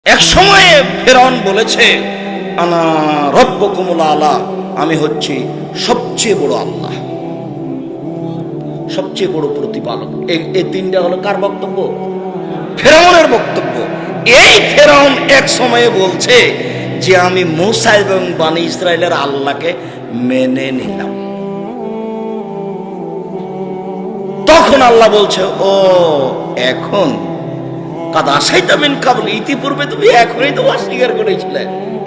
এক সময়ে ফেরাউন বলেছে, আনা রব্বুকুমুল আলা, আমি হচ্ছি সবচেয়ে বড় আল্লাহ, সবচেয়ে বড় প্রতিপালক। এই তিনটা হলো কার বক্তব্য? ফেরাউনের বক্তব্য। এই ফেরাউন এক সময়ে বলছে যে আমি মুসা এবং বনী ইসরাইলের আল্লাহকে মেনে নিলাম। তখন আল্লাহ বলছে, ও এখন কাদ আসাইতা মিন কাবল, ইতিপূর্বে তুমি এখনই তো অস্বীকার করেছিলে,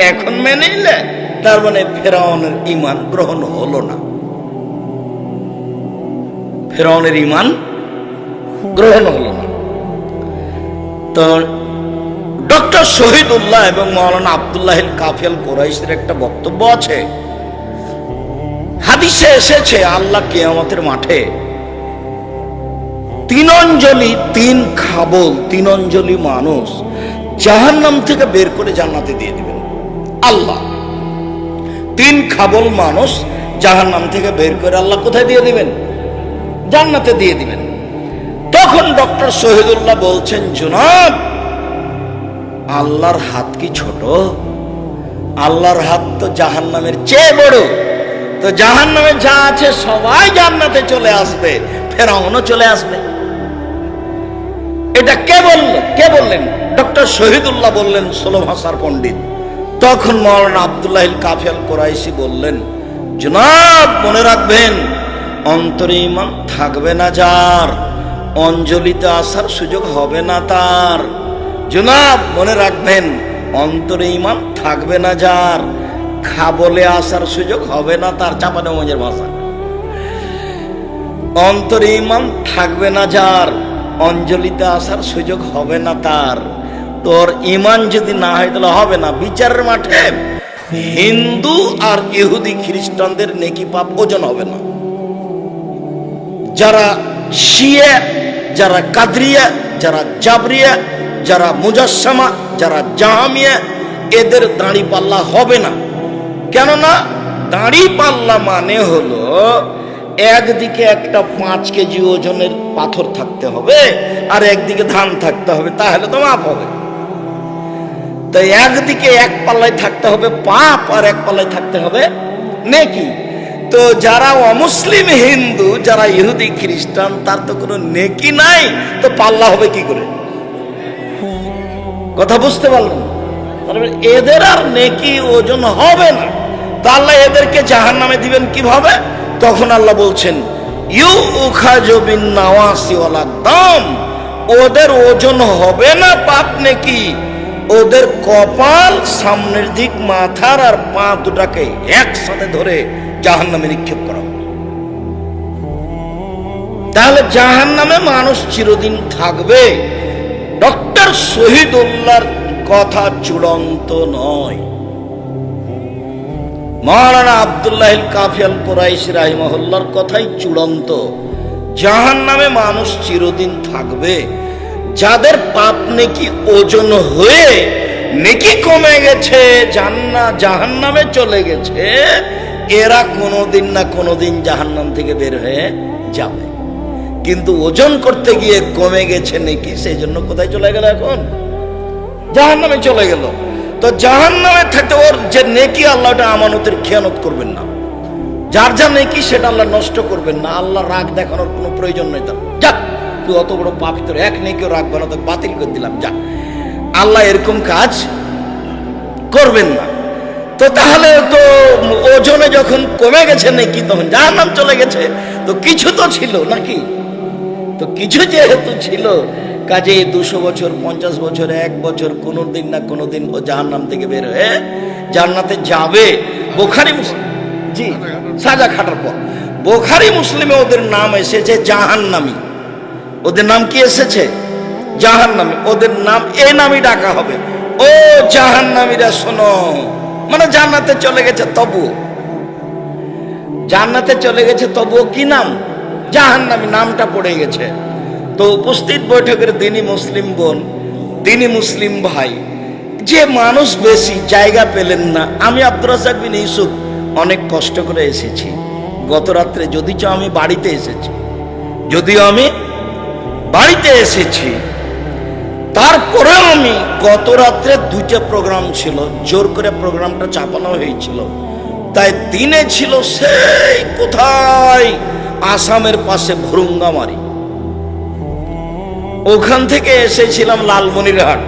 এখন মেনে নিলে। তার মানে ফেরাউনের ঈমান গ্রহণ হলো না, ফেরাউনের ঈমান গ্রহণ হলো না। তো ডক্টর শহীদুল্লাহ এবং মাওলানা আব্দুল্লাহ কাফিয়াল কুরাইশের একটা বক্তব্য আছে, হাদিসে এসেছে আল্লাহ কিয়ামতের মাঠে তিন অঞ্জলি, তিন খাবল, তিন অঞ্জলি মানুষ জাহান্নাম থেকে বের করে জান্নাতে দিয়ে দিবেন। আল্লাহ তিন খাবল মানুষ জাহান্নাম থেকে বের করে আল্লাহ কোথায় দিয়ে দিবেন? জান্নাতে দিয়ে দিবেন। তখন ডক্টর শহীদুল্লাহ বলছেন, জনাব, আল্লাহর হাত কি ছোট? আল্লাহর হাত তো জাহান্নামের চেয়ে বড়। তো জাহান্নামে যা আছে সবাই জান্নাতে চলে আসবে, ফেরাউনও চলে আসবে। এটা কে বললেন? কে বললেন? ডক্টর শহীদুল্লাহ বললেন, সোলভ হাসার পণ্ডিত। তখন মাওলানা আব্দুল্লাহ কাফিয়াল কুরাইশি বললেন, জনাব, মনে রাখবেন, অন্তরে ঈমান থাকবে না যার, অঞ্জলিতে আসার সুযোগ হবে না তার। জনাব, মনে রাখবেন, অন্তরে ঈমান থাকবে না যার, খাবলে আসার সুযোগ হবে না তার। চাঁপানেমঞ্জের ভাষা, অন্তরে ঈমান থাকবে না যার, অঞ্জলিতে আসার সুযোগ হবে না তার। তোর ঈমান যদি না হয় তাহলে হবে না। বিচারের মাঠে হিন্দু আর ইহুদি খ্রিস্টানদের নেকি পাপ ওজন হবে না। যারা শিয়া, যারা কাদরিয়া, যারা জাবরিয়া, যারা মুজাসসামা, যারা জাহামিয়া, এদের দাড়ি পাল্লা হবে না। কেননা দাড়ি পাল্লা মানে হলো একদিকে একটা 5 কেজি ওজনের পাথর থাকতে হবে আর একদিকে ধান থাকতে হবে, তাহলে তো মাপ হবে। তাই একদিকে এক পাল্লায় থাকতে হবে পাপ আর এক পাল্লায় থাকতে হবে নেকি। তো যারা অমুসলিম হিন্দু, যারা ইহুদি খ্রিস্টান, তার তো কোনো নেকি নাই, তো পাল্লা হবে কি করে? কথা বুঝতে পারলেন? এদের আর নেকি ওজন হবে না। তো আল্লাহ এদেরকে জাহান্নামে দিবেন কিভাবে? তখন আল্লাহ বলছেন, ইউখাযু বিন নাওয়াসি ওয়াল আকদাম, ওদের ওজন হবে না পাপ নেকি, ওদের কপাল, সামনের দিক, মাথার আর পা দুটাকে একসাথে ধরে জাহান্নামে নিক্ষেপ করা। তাহলে জাহান্নামে মানুষ চিরদিন থাকবে। ডক্টর শহীদুল্লাহর কথা চূড়ান্ত নয়, মাওলানা আব্দুল্লাহ কাফিয়াল কুরাইশি রাহিমাহুল্লাহর কথাই চূড়ান্ত। জাহান্নামে মানুষ চিরদিন থাকবে। যাদের পাপ নেকি ওজন হয়ে নেকি কমে গেছে, জাহান্নামে চলে গেছে, এরা কোনোদিন না কোনোদিন জাহান্নাম থেকে বের হয়ে যাবে। কিন্তু ওজন করতে গিয়ে কমে গেছে নেকি, সেই জন্য কোথায় চলে গেল? এখন জাহান্নামে চলে গেল। তো জাহান্নামে থাকতে ওর যে নেকি, আল্লাহ ওটা আমানতের খেয়ানত করবেন না। যার যা নেকি সেটা আল্লাহ নষ্ট করবেন না। আল্লাহ রাগ দেখানোর কোনো প্রয়োজন নেই তার। যাক, তুই অত বড় পাপী, তোর এক নেকিও রাখবে না, তো বাতিল করে দিলাম, যা। আল্লাহ এরকম কাজ করবেন না। তো তাহলে তো ওজনে যখন কমে গেছে নেকি, তখন জাহান্নাম চলে গেছে। তো কিছু তো ছিল নাকি? তো কিছু যেহেতু ছিল, কাজে 200 বছর, 50 বছর, 1 বছর, কোনোদিন না কোনোদিন ও জাহান্নাম থেকে বের হয়ে জান্নাতে যাবে। বুখারী মুসলিম, জি, সাজা খাটার পর বুখারী মুসলিমে ওদের নাম এসেছে জাহান্নামী। ওদের নাম কি এসেছে? জাহান্নামী। ওদের নাম এই নামই ডাকা হবে, ও জাহান্নামীরা শোনো। মানে জান্নাতে চলে গেছে, তবু জান্নাতে চলে গেছে, তবুও কি নাম? জাহান্নামী নামটা পড়ে গেছে। তো উপস্থিত বৈঠকের দিনী মুসলিম বোন, দিনী মুসলিম ভাই, যে মানুষ বেশি জায়গা পেলেন না, আমি আব্দুর রাজ্জাক বিন ইউসুফ অনেক কষ্ট করে এসেছি গত রাত্রে, যদিও আমি বাড়িতে এসেছি, তারপরেও আমি গত রাত্রে 2টা প্রোগ্রাম ছিল, জোর করে প্রোগ্রামটা চাপানো হয়েছিল, তাই দিনে ছিল সেই কোথায় আসামের পাশে ভুরুঙ্গামারি, ওখান থেকে এসেছিলাম লালমনিরহাট।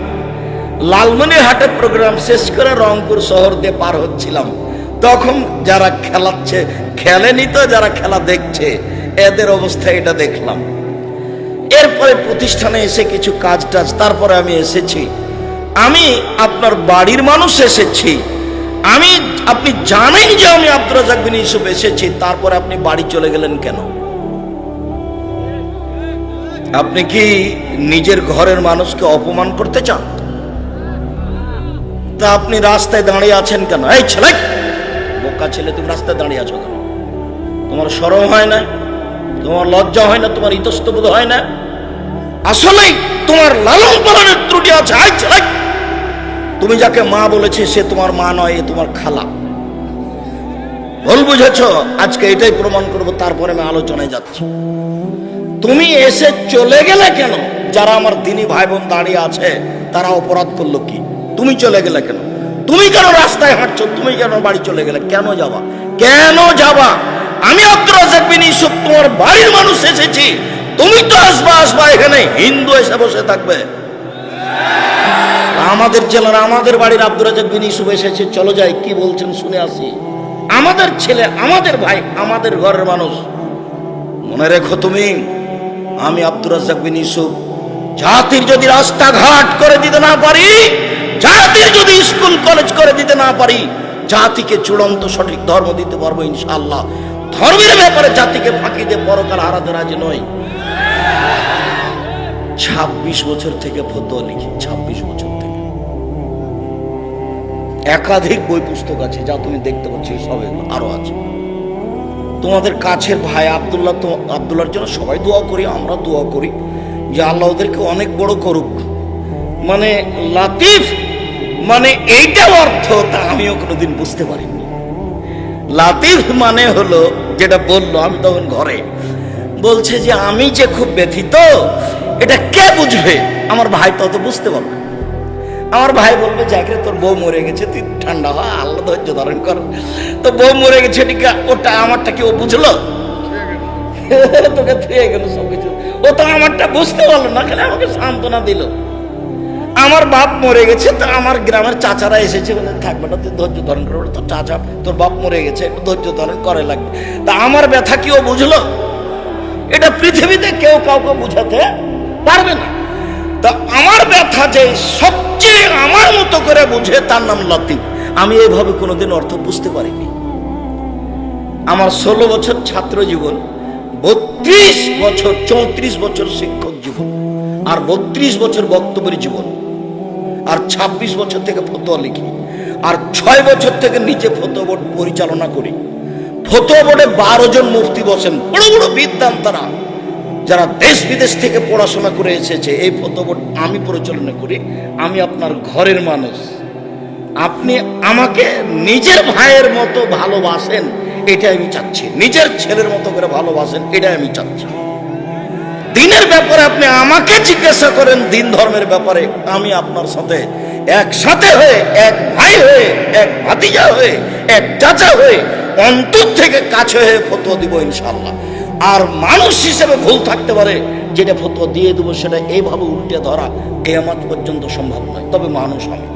লালমনিরহাটের প্রোগ্রাম শেষ করে রংপুর শহর দিয়ে পার হচ্ছিলাম, তখন যারা খেলেনি তো যারা খেলা দেখছে এদের অবস্থা এটা দেখলাম। এরপরে প্রতিষ্ঠানে এসে কিছু কাজ টাজ, তারপরে আমি এসেছি। আমি আপনার বাড়ির মানুষ এসেছি, আপনি জানেন যে আমি আব্দুর রাজ্জাক বিন ইউসুফ এসেছি, তারপরে আপনি বাড়ি চলে গেলেন কেন? আপনি কি নিজের ঘরের মানুষকে অপমান করতে চান? তা আপনি রাস্তায় দাঁড়িয়ে আছেন কেন? এই ছেলে, বোকা ছেলে, তুমি রাস্তায় দাঁড়িয়ে আছো কেন? তোমার শরম হয় না? তোমার লজ্জা হয় না? তোমার ইতস্তবোধ হয় না? আসলেই তোমার লালন পালনের ত্রুটি আছে। এই ছেলে, তুমি যাকে মা বলেছে সে তোমার মা নয়, এ তোমার খালা। ভুল বুঝেছ, আজকে এটাই প্রমাণ করবো, তারপরে আমি আলোচনায় যাচ্ছি। তুমি এসে চলে গেলে কেন? যারা আমার দিনী ভাই বোন দাঁড়িয়ে আছে তারা অপরাধ করলো কি? তুমি চলে গেলে কেন? তুমি কেন রাস্তায় হাঁটছো? তুমি কেন বাড়ি চলে গেলে? কেন যাবা? কেন যাবা? আমি আব্দুর রাজ্জাক বিন ইউসুফ তোমার বাড়ির মানুষ এসেছি, তুমি তো আসবা এখানে হিন্দু এসে বসে থাকবে? আমাদের ছেলেরা, আমাদের বাড়ির আব্দুর রাজ্জাক বিন ইউসুফ এসেছে, চলো যাই, কি বলছেন শুনে আসি। আমাদের ছেলে, আমাদের ভাই, আমাদের ঘরের মানুষ। মনে রেখো তুমি, আমি আব্দুর রাজ্জাক বিন ইউসুফ জাতির যদি রাস্তাঘাট করে দিতে না পারি, জাতির যদি স্কুল কলেজ করে দিতে না পারি, জাতিকে চূড়ান্ত সঠিক ধর্ম দিতে পারবো ইনশাআল্লাহ। ধর্মের ব্যাপারে জাতিকে ফাঁকি দিয়ে পরকাল হারাতে রাজি নই। 26 বছর থেকে ফতোয়া লিখি, 26 বছর থেকে। একাধিক বই পুস্তক আছে, যা তুমি দেখতে পাচ্ছ, সব এগুলো আরো আছে। তোমাদের কাছের ভাই আব্দুল্লাহর জন্য সবাই দোয়া করি, আমরা দোয়া করি যে আল্লাহ ওদেরকে অনেক বড় করুক। মানে লাতিফ মানে এইটা অর্থ তা আমিও কোনোদিন বুঝতে পারিনি। লাতিফ মানে হলো, যেটা বললো, আমি তখন ঘরে বলছে যে আমি যে খুব ব্যথিত, এটা কে বুঝবে? আমার ভাই তত বুঝতে পারবে। আমার ভাই বলবে, যাকে তোর বউ মরে গেছে, তুই ঠান্ডা হ, আল্লাহ ধৈর্য ধারণ কর। তো বউ মরে গেছে, ওটা আমারটা কি ও বুঝলো? তোকে থুয়ে গেল সবকিছু, ও তো আমারটা বুঝতে পারলো না, খালি আমাকে সান্ত্বনা দিল। আমার বাপ মরে গেছে, তো আমার গ্রামের চাচারা এসেছে, বলে থাকবে না, তুই ধৈর্য ধারণ করবে, তোর চাচা, তোর বাপ মরে গেছে, একটু ধৈর্য ধারণ করে লাগবে। তা আমার ব্যথা কি ও বুঝলো? এটা পৃথিবীতে কেউ কাউকে বুঝাতে পারবে না। তা আমার ব্যথা যে সবচেয়ে আমার মতো করে বুঝে, তার নাম লাতিফ। আমি এইভাবে কোনোদিন অর্থ বুঝতে পারিনি। আমার 16 বছর ছাত্র জীবন, 32 বছর 34 বছর শিক্ষক জীবন, আর 32 বছর বক্তব্যের জীবন, আর 26 বছর থেকে ফতোয়া লিখি, আর 6 বছর থেকে নিজে ফতোয়া বোর্ড পরিচালনা করি। ফতোয়া বোর্ডে 12 জন মুফতি বসেন, বড় বড় বিদ্বান, তারা যারা দেশ বিদেশ থেকে পড়াশোনা করে এসেছে। এই ফতোয়া বোর্ড আমি পরিচালনা করি। আমি আপনার ঘরের মানুষ, আপনি আমাকে নিজের ভাইয়ের মতো ভালোবাসেন, এটাই আমি চাচ্ছি। নিজের ছেলের মতো করে ভালোবাসেন, এটাই আমি চাচ্ছি। দিনের ব্যাপারে আপনি আমাকে জিজ্ঞাসা করেন, দিন ধর্মের ব্যাপারে আমি আপনার সাথে একসাথে হয়ে, এক ভাই হয়ে, এক ভাতিজা হয়ে, এক চাচা হয়ে, অন্তর থেকে কাছে হয়ে ফতোয়া দিব ইনশাআল্লাহ। আর মানুষ হিসেবে ভুল থাকতে পারে, যেটা ফতোয়া দিয়ে দেবো সেটা এইভাবে উল্টে ধরা কিয়ামত পর্যন্ত সম্ভব নয়। তবে মানুষ আমি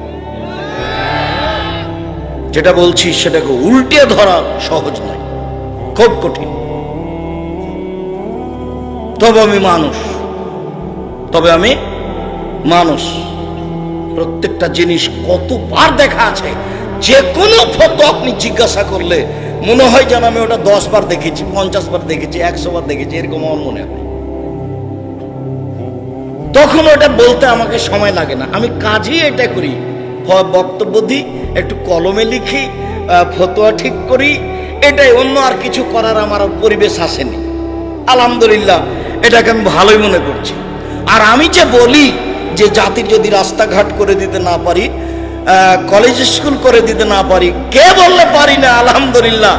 যেটা বলছি সেটাকে উল্টে ধরা সহজ নয়, খুব কঠিন। তবে আমি মানুষ। প্রত্যেকটা জিনিস কতবার দেখা আছে, যে কোনো ফতোয়া আপনি জিজ্ঞাসা করলে মনে হয় যেন আমি ওটা 10 বার দেখেছি, 50 বার দেখেছি, 100 বার দেখেছি, এরকম আমার মনে হয়। তখন ওটা বলতে আমাকে সময় লাগে না, আমি কাজই এটা করি। বক্তব্য দিই, একটু কলমে লিখি, ফতোয়া ঠিক করি, এটাই। অন্য আর কিছু করার আমার পরিবেশ আসেনি। আলহামদুলিল্লাহ, এটাকে আমি ভালোই মনে করছি। আর আমি যে বলি যে জাতির যদি রাস্তাঘাট করে দিতে না পারি, কলেজ স্কুল করে দিতে না পারি, কে বললে পারি না? আলহামদুলিল্লাহ,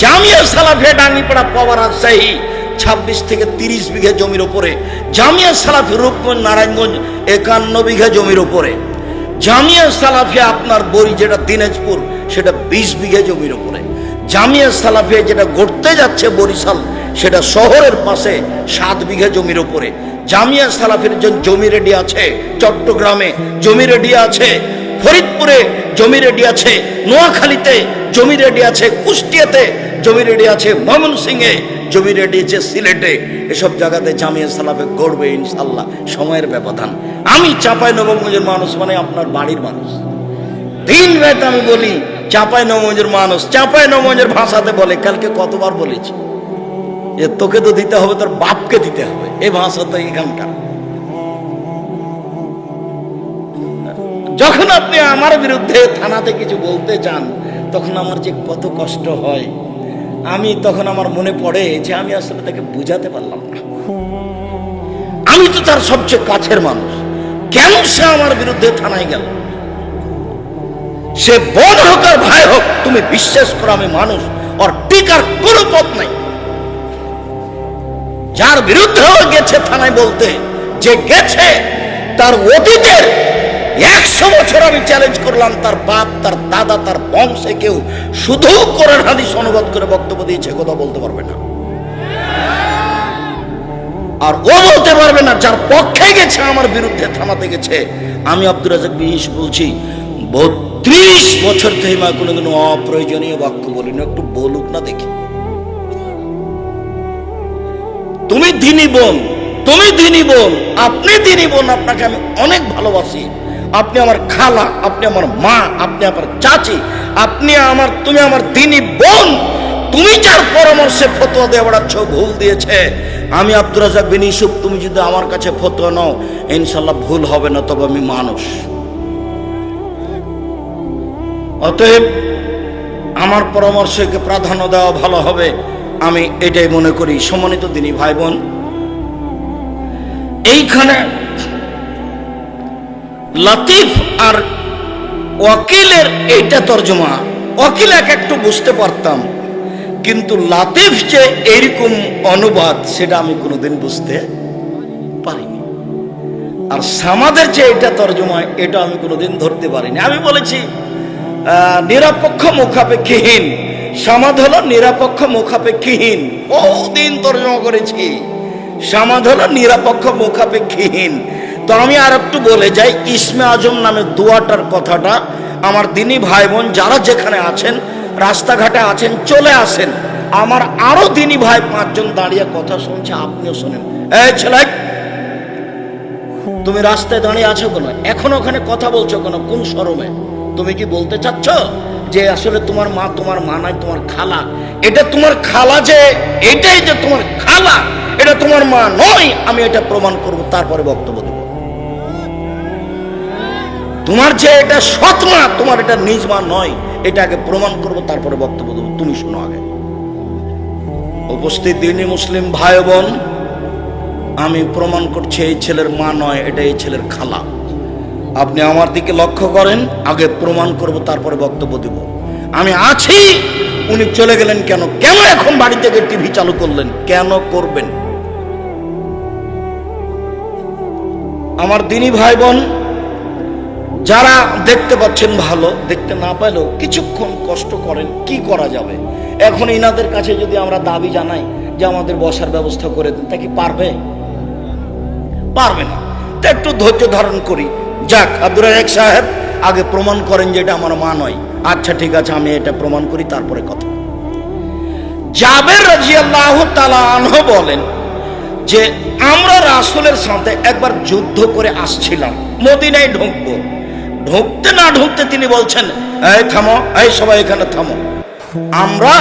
জামিয়া সালাফিয়া ডাঙ্গিপাড়া পাওয়া রাজশাহী 26 থেকে 30 বিঘা জমির উপরে, জামিয়া সালাফি রূপগঞ্জ নারায়ণগঞ্জ 51 বিঘা জমির উপরে, জামিয়া সালাফিয়া আপনার বড়ি যেটা দিনাজপুর সেটা 20 বিঘা জমির উপরে, জামিয়া সালাফিয়া যেটা গড়তে যাচ্ছে বরিশাল সেটা শহরের পাশে 7 বিঘা জমির উপরে, জামিয়া সালাফির জমি রেডি আছে চট্টগ্রামে, জমি রেডি আছে ফরিদপুরে, জমি রেডি আছে নোয়াখালীতে, জমি রেডি আছে কুষ্টিয়াতে, জমি রেডি আছে ময়মনসিংহে, জমি রেডি আছে সিলেটে। এসব জায়গাতে জামিয়া সালাফে গড়বে ইনশাআল্লাহ, সময়ের ব্যবধান। আমি চাঁপাইনবাবগঞ্জের মানুষ মানে আপনার বাড়ির মানুষ। দিন রাত আমি বলি চাঁপাইনবাবগঞ্জের মানুষ, চাঁপাইনবাবগঞ্জের ভাষাতে বলে, কালকে কতবার বলেছি যে তোকে তো দিতে হবে, তোর বাপকে দিতে হবে, এই ভাষা তো এখানকার। যখন আপনি আমার বিরুদ্ধে থানাতে কিছু বলতে চান তখন আমার যে কত কষ্ট হয়, আমি তখন আমার মনে পড়ে যে আমি আসলে তাকে বুঝাতে পারলাম না। আমি তো তার সবচেয়ে কাছের মানুষ, কেন সে আমার বিরুদ্ধে থানায় গেল? সে বোন হোক আর ভাই হোক, তুমি বিশ্বাস করো আমি মানুষ, আর টিকার কোনো পথ নাই। যার বিরুদ্ধেও গেছে থানায় বলতে, যে গেছে তার অতীতের 100 বছর আমি চ্যালেঞ্জ করলাম, তার বাপ, তার দাদা, তার বংশে কেউ শুধু কোরআন হাদিস অনুবাদ করে বক্তব্য দিয়েছে, কথা বলতে পারবে না। আর ও বলতে পারবে না যার পক্ষে গেছে, আমার বিরুদ্ধে থানাতে গেছে। আমি আব্দুর রাজ্জাক বিন ইউসুফ বলছি, 32 বছর থেকে মা কোনোদিন অপ্রয়োজনীয় বাক্য বলিনি, একটু বলুক না দেখি। তুমি দিনী বোন, তুমি দিনী বোন, আপনি দিনী বোন, আপনাকে আমি অনেক ভালোবাসি। আপনি আমার খালা, আপনি আমার মা, আপনি আমার চাচি, তুমি আমার দিনী বোন। তুমি যার পরামর্শে ফতোয়া দিয়ে বেড়াচ্ছ, ভুল দিয়েছে। আমি আব্দুর রাজ্জাক বিন ইউসুফ, তুমি যদি আমার কাছে ফতোয়া নাও ইনশাল্লাহ ভুল হবে না, তবে আমি মানুষ। অতএব আমার পরামর্শকে প্রাধান্য দেওয়া ভালো হবে, আমি এটাই মনে করি। সম্মানিত দিনী ভাই বোন, এইখানে লতিফ আর ওয়াকিলের এইটা তর্জমা, ওয়াকিল একটু বুঝতে পারতাম, কিন্তু লতিফ যে এরকম অনুবাদ সেটা আমি কোনোদিন বুঝতে পারিনি। আর সামাদের যে এটা তর্জমা, এটা আমি কোনোদিন ধরতে পারিনি। আমি বলেছি নিরপেক্ষ মুখাপেক্ষীহীন, সামাদ হলো নিরপেক্ষ মুখাপেক্ষীহীন, বহুদিন তর্জমা করেছি। সামাদ হলো নিরপেক্ষ মুখাপেক্ষীহীন। তো আমি আর একটু বলে যাই, ইসমে আজম নামে দোয়াটার কথাটা আমার দিনী ভাই বোন যারা যেখানে আছেন, রাস্তাঘাটে আছেন, চলে আসেন। আমার আরো দিনী ভাই 5 জন দাঁড়িয়ে কথা শুনছে, আপনিও শোনেন। এই ছেলে, তুমি রাস্তায় দাঁড়িয়ে আছো কেন? এখন ওখানে কথা বলছো কেন? কোন শরমে? তুমি কি বলতে চাচ্ছ যে আসলে তোমার মা নয়, তোমার খালা? এটা তোমার খালা, যে এটাই যে তোমার খালা, এটা তোমার মা নয়। আমি এটা প্রমাণ করব, তারপরে বক্তব্য দেব। তোমার যে এটা সৎ মা, তোমার এটা নিজ মা নয়, এটা আগে প্রমাণ করব, তারপরে বক্তব্য দেব। তুমি শোনো আগে। উপস্থিত দিনী মুসলিম ভাই বোন, আমি প্রমাণ করছি এই ছেলের মা নয়, এটা এই ছেলের খালা। আপনি আমার দিকে লক্ষ্য করেন, আগে প্রমাণ করব, তারপরে বক্তব্য দেব। আমি আছি, উনি চলে গেলেন কেন? কেন এখন বাড়ি থেকে টিভি চালু করলেন? কেন করবেন? আমার দিনী ভাই বোন যারা দেখতে পাচ্ছেন ভালো, দেখতে না পাইলেও কিছুক্ষণ কষ্ট করেন, কি করা যাবে? এখন ইনাদের কাছে যদি আমরা দাবি জানাই যে আমাদের বসার ব্যবস্থা করে দেন, তা কি পারবে? পারবে না। তা একটু ধৈর্য ধারণ করি। যাক, আব্দুর রাজ্জাক সাহেব আগে প্রমাণ করেন যে এটা আমার মা নয়। আচ্ছা ঠিক আছে, আমি এটা প্রমাণ করি, তারপরে কথা। জাবের রাদিয়াল্লাহু তাআলা আনহু বলেন যে আমরা রাসূলের সাথে একবার যুদ্ধ করে আসছিলাম, মদিনায় ঢুকবো। ঢুকতে না ঢুকতে তিনি বলছেন, এই থামো, এই সবাই এখানে থামো, আমরা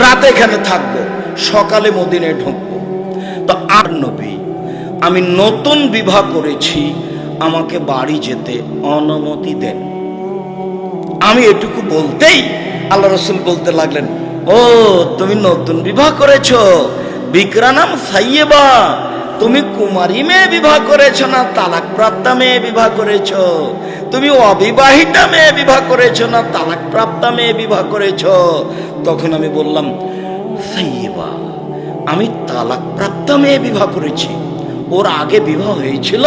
রাতে এখানে থাকবো, সকালে মদিনায় ঢুকবো। তো আর নবী, আমি নতুন বিবাহ করেছি, আমাকে বাড়ি যেতে অনুমতি দেন। আমি এটুকু বলতেই আল্লাহ রাসূল বলতে লাগলেন, ও তুমি নতুন বিবাহ করেছো, বিকরানাম সাইয়্যিবা, তুমি কুমারী মেয়ে বিবাহ করেছো না তালাক প্রাপ্তা মেয়ে বিবাহ করেছো? তুমি অবিবাহিতা মেয়ে বিবাহ করেছো না তালাক প্রাপ্তা মেয়ে বিবাহ করেছো? তখন আমি বললাম সাইয়্যিবা, আমি তালাক প্রাপ্ত মেয়ে বিবাহ করেছি, ওর আগে বিবাহ হয়েছিল,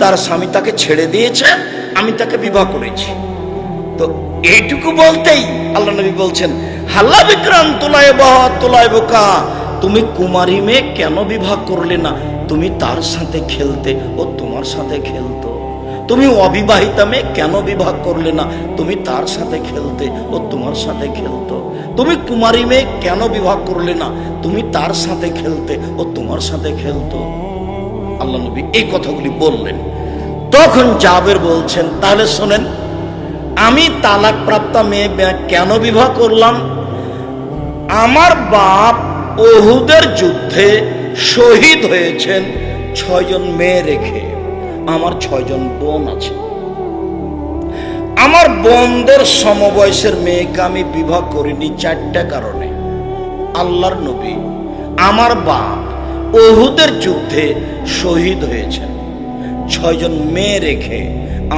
তার স্বামী তাকে ছেড়ে দিয়েছে, আমি তাকে বিবাহ করেছি। তো এইটুকু বলতেই আল্লাহ নবী বলছেন, হাল্লা বিক্রাম তোলায় বাহা তোলায় বোকা, তুমি কুমারী মেয়ে কেন বিবাহ করলে না? তুমি তার সাথে খেলতে, ও তোমার সাথে খেলতো। তুমি অবিবাহিতা মেয়ে কেন বিবাহ করলে না? তুমি তার সাথে খেলতে, ও তোমার সাথে খেলতো। তুমি কুমারী মেয়ে কেন বিবাহ করলে না? তুমি তার সাথে খেলতে, ও তোমার সাথে খেলতো। আল্লাহ নবী এই কথাগুলি বললেন। তখন জাবের বলছেন, তাহলে শোনেন, আমি তালাক প্রাপ্ত মেয়ে কেন বিবাহ করলাম? আমার বাপ উহুদের যুদ্ধে শহীদ হয়েছেন 6 জন মেয়ে রেখে, আমার 6 জন বোন আছে। আমার বোনদের সমবয়সের মেয়েকে আমি বিবাহ করিনি 4টা কারণে। আল্লাহর নবী, আমার বাপ উহুদের যুদ্ধে শহীদ হয়েছেন, 6 জন মেয়ে রেখে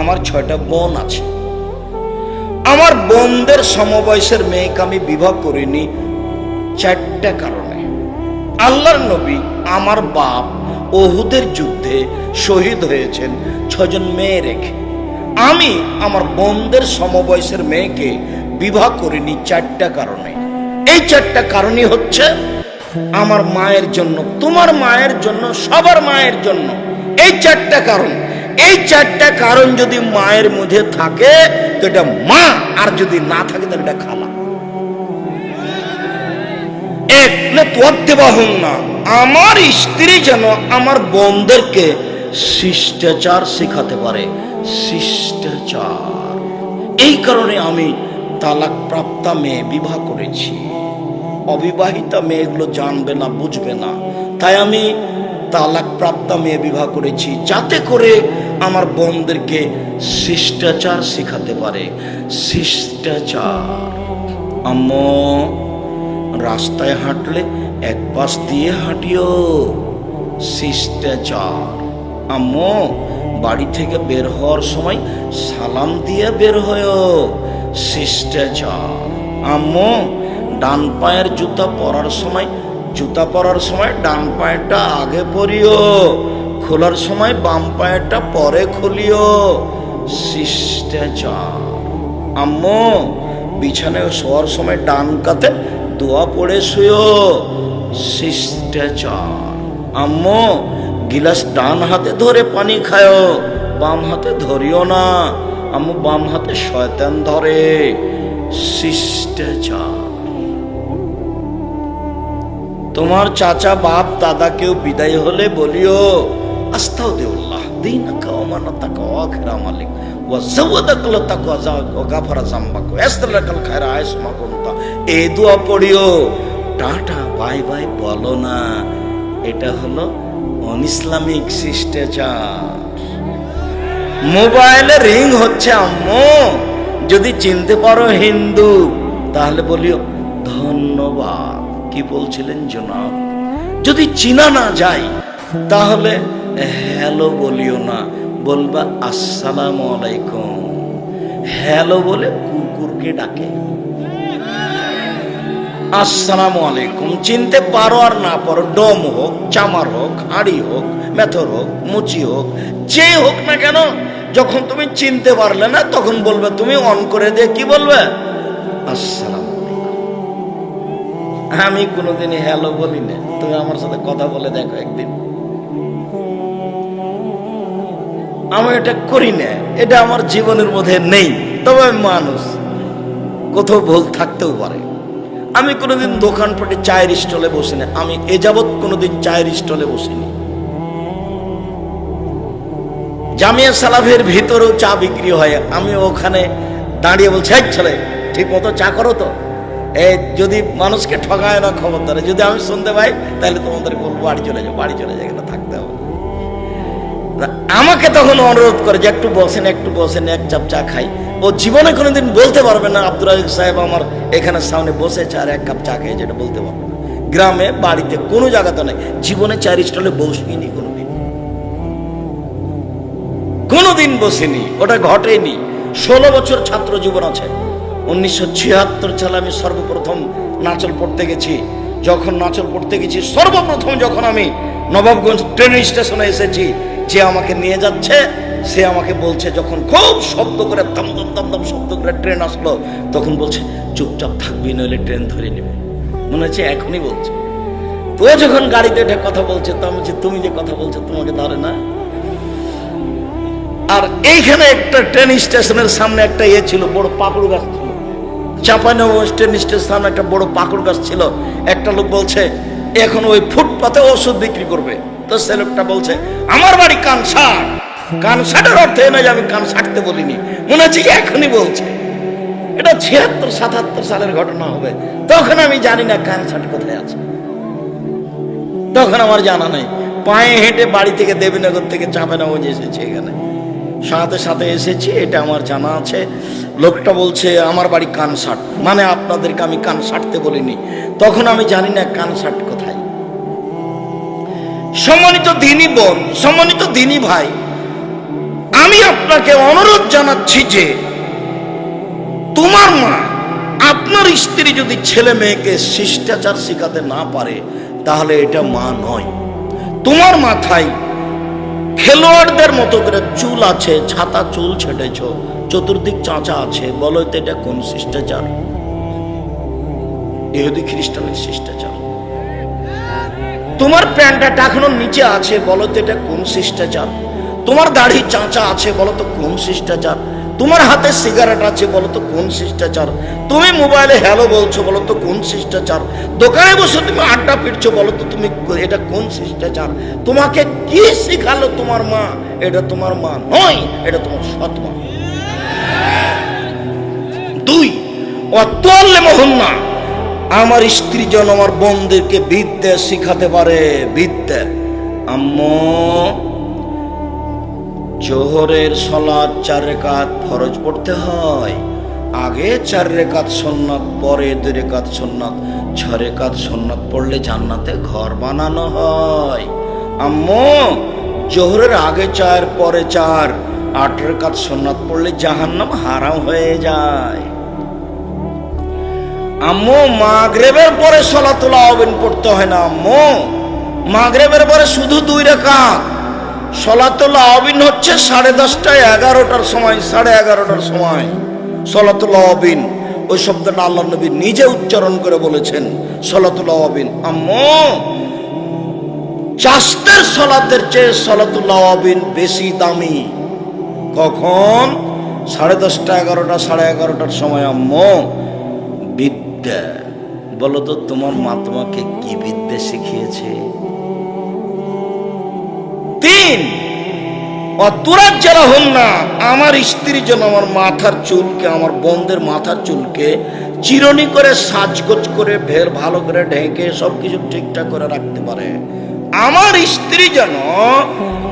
আমার 6টা বোন আছে। আমার বোনদের সমবয়সের মেয়েকে আমি বিবাহ করিনি 4টা কারণে। আল্লাহর নবী, আমার বাপ উহুদের যুদ্ধে শহীদ হয়েছেন 6 জন মেয়ে রেখে, আমি আমার বোনদের সমবয়সের মেয়েকে বিবাহ করিনি 4টা কারণে। এই 4টা কারণই হচ্ছে আমার মায়ের জন্য, তোমার মায়ের জন্য, সবার মায়ের জন্য। এই 4টা কারণ, এই 4টা কারণ যদি মায়ের মধ্যে থাকে তো এটা মা, আর যদি না থাকে তাহলে এটা খালা। আমার স্ত্রী যেন আমার বোনদেরকে শিষ্টাচার শেখাতে পারে, শিষ্টাচার। এই কারণে আমি তালাক প্রাপ্ত মেয়ে বিবাহ করেছি। অবিবাহিতা মেয়েগুলো জানবে না, বুঝবে না, তাই আমি তালাক প্রাপ্ত মেয়ে বিবাহ করেছি, যাতে করে আমার বোনদেরকে শিষ্টাচার শেখাতে পারে, শিষ্টাচার। আম্মু, রাস্তায় হাঁটলে এক পাশ দিয়ে হাঁটিও, শিষ্টাচার। আম্মু, বাড়ি থেকে বের হওয়ার সময় সালাম দিয়ে বের হয়ো, শিষ্টাচার। আম্মু, ডান পায়ের জুতা পরার সময় ডান পায়েরটা আগে পরিও, খোলার সময় বাম পায়েরটা পরে খুলিও, শিষ্টাচার। আম্মু, বিছানায় শোয়ার সময় ডান কাতে দোয়া পড়ে শুয়ো, শিষ্টাচার। আম্মু, গিলাস ডান হাতে ধরে পানি খায়, বাম হাতে ধরিও না, আম্মু বাম হাতে শয়তান ধরে, শিষ্টাচার। তোমার চাচা, বাপ, দাদা কেউ বিদায় হলে বলিও, আস্তাগফিরুল্লাহ দীনাকা ওয়া মানাতাকা ওয়া আখিরা মালিক ওয়া যাওয়াদাকা লাতাকা ওয়া গাফারা যামবাকা ইস্তালাকাল খায়রা আইসমা কুনতা। এই দোয়া পড়িও, টাটা বাই বাই বলো না। এটা হলো অনইসলামিক শিষ্টাচার। মোবাইলে রিং হচ্ছে, আম্মু যদি চিনতে পারো হিন্দু তাহলে বলিও ধন্যবাদ। কি বলছিলেন জনাব? যদি চিনা না যায় তাহলে হ্যালো বলিও না, বলবা আসসালামু আলাইকুম। হ্যালো বলে কুকুরকে ডাকে, আসসালামু আলাইকুম। চিনতে পারো আর না পারো, ডম হোক, চামার হোক, হাড়ি হোক, মেথর হোক, মুচি হোক, যে হোক না কেন, যখন তুমি চিনতে পারলে না তখন বলবে, তুমি অন করে দিয়ে কি বলবে? আসসালাম। আমি কোনোদিনই হ্যালো বলি না, তুমি আমার সাথে কথা বলে দেখো একদিন। আমি এটা করি না, এটা আমার জীবনের মধ্যে নেই। তবে মানুষ কোথাও ভুল থাকতেও পারে। আমি কোনোদিন দোকানপাটে চায়ের স্টলে বসি না, আমি এ যাবৎ কোনোদিন চায়ের স্টলে বসিনি। জামিয়া সালাফের ভিতরেও চা বিক্রি হয়, আমি ওখানে দাঁড়িয়ে বলছি, এই ছেলে ঠিক মতো চা করো তো। যদি মানুষকে ঠকায় না খবরদার, যদি আমি শুনতে পাই তাহলে তোমাদের বলবো বাড়ি চলে যাও, বাড়ি চলে যাও, এখানে থাকতে হবে। আমাকে তখন অনুরোধ করে যে একটু বসেন, একটু বসেন, এক চাপ চা খাই। ও জীবনে কোনোদিন বলতে পারবে না আব্দুর রাজ্জাক সাহেব আমার এখানে সামনে বসেছে আর এক কাপ চা খেয়ে, যেটা বলতে পারবে না। গ্রামে, বাড়িতে, কোনো জায়গাতে নেই, জীবনে চায়ের স্টলে বসিনি কোনোদিন বসিনি, ওটা ঘটেনি। 16 বছর ছাত্র জীবন আছে। 1976 সালে আমি সর্বপ্রথম নাচল পড়তে গেছি, যখন নাচর পড়তে গেছি, সর্বপ্রথম যখন আমি নবাবগঞ্জ ট্রেন স্টেশনে এসেছি, যে আমাকে নিয়ে যাচ্ছে সে আমাকে বলছে, যখন খুব শব্দ করে দমদম দমদম শব্দ করে ট্রেন আসলো, তখন বলছে চুপচাপ থাকবি নইলে ট্রেন ধরে নেবে। মনে হচ্ছে এখনই বলছে। তো যখন গাড়িতে উঠে কথা বলছে, তো আমি বলছি তুমি যে কথা বলছো তোমাকে ধরে না। আর এইখানে একটা ট্রেন স্টেশনের সামনে একটা ইয়ে ছিল, বড় পাকুড় গাছ ছিল। চাঁপাইনবাবগঞ্জ ট্রেন স্টেশনের সামনে একটা বড় পাকুড় গাছ ছিল। একটা লোক বলছে এখন ওই ফুটপাতে ওষুধ বিক্রি করবে। তো সে লোকটা বলছে আমার বাড়ি কানসাট। কানসাটের অর্থ এ নয় যে আমি কান সাটতে বলিনি, মনে হচ্ছে এখনই বলছে। এটা 76-77 সালের ঘটনা হবে। তখন আমি জানি না কানসাট কোথায় আছে, তখন আমার জানা নেই। পায়ে হেঁটে বাড়ি থেকে দেবীনগর থেকে চাঁপাইনবাবগঞ্জ এসেছি, এখানে সাথে সাথে এসেছি, এটা আমার জানা আছে। লোকটা বলছে আমার বাড়ি কানসাট, মানে আপনাদেরকে আমি কান সাটতে বলিনি। তখন আমি জানি না কানসাট কোথায়। সম্মানিত দিনী বোন, সম্মানিত দিনী ভাই, আমি আপনাকে অনুরোধ জানাচ্ছি যে তোমার মা, আপনার স্ত্রী যদি ছেলে মেয়েকে শিষ্টাচার শেখাতে না পারে, তাহলে এটা মা নয়। তোমার মাথায় খেলোয়াড়দের মতো করে চুল আছে, ছাতা চুল ছেটেছ, চতুর্দিক চাঁচা আছে, বলো তো এটা কোন শিষ্টাচার? ইহুদি খ্রিস্টানের শিষ্টাচার। তোমার প্যান্টটা টাকানোর নিচে আছে, বলো তো এটা কোন শিষ্টাচার? তোমার দাড়ি চাঁচা আছে, বলো তো কোন শিষ্টাচার? তোমার হাতে সিগারেট আছে, বলো তো কোন শিষ্টাচার? তুমি মোবাইলে হ্যালো বলছো, বলো তো কোন শিষ্টাচার? দোকানে বসে তুমি আড্ডা পিটছো, বলো তো তুমি এটা কোন শিষ্টাচার? তোমাকে কি শিখালো তোমার মা? এটা তোমার মা নয়, এটা তোমার সৎ মা। 2, অতলে মোহন্না, আমার স্ত্রী যেন আমার বোনদেরকে বিদ্যা শিখাতে পারে। বিদ্যা, আম্মু জোহরের সালাত 4 রাকাত ফরজ পড়তে হয়, আগে 4 রাকাত সুন্নাত, পরে 2 রাকাত সুন্নাত। 6 রাকাত সুন্নাত পড়লে জান্নাতে ঘর বানানো হয়। আম্মু জোহরের আগে 4 পরে 4, 8 রাকাত সুন্নাত পড়লে জাহান্নাম হারাম হয়ে যায়। আম্মু মাগরিবের পরে সালাতুল আওয়াবিন পড়তে হয় না। আম্মু মাগরিবের পরে শুধু 2 রাকাত। সালাতুল আওয়াবিন হচ্ছে 10:30 11টার সময়, 11:30টার সময় সালাতুল আওয়াবিন। ওই শব্দটা আল্লাহর নবী নিজে উচ্চারণ করে বলেছেন, সালাতুল আওয়াবিন। আম্মু চাষতের সালাতের চেয়ে সালাতুল আওয়াবিন বেশি দামি। কখন? 10:30 11টা 11:30টার সময়। আম্মু বিদ্যা, বলো তো তোমার মা তোমাকে কি বিদ্যা শিখিয়েছে? 3, অতুরাজ যারা হন না, আমার স্ত্রী যেন আমার মাথার চুলকে, আমার বোনদের মাথার চুলকে চিরুনি করে সাজগোজ করে ভালো করে ঢেকে সবকিছু ঠিকঠাক করে রাখতে পারে। আমার স্ত্রী যেন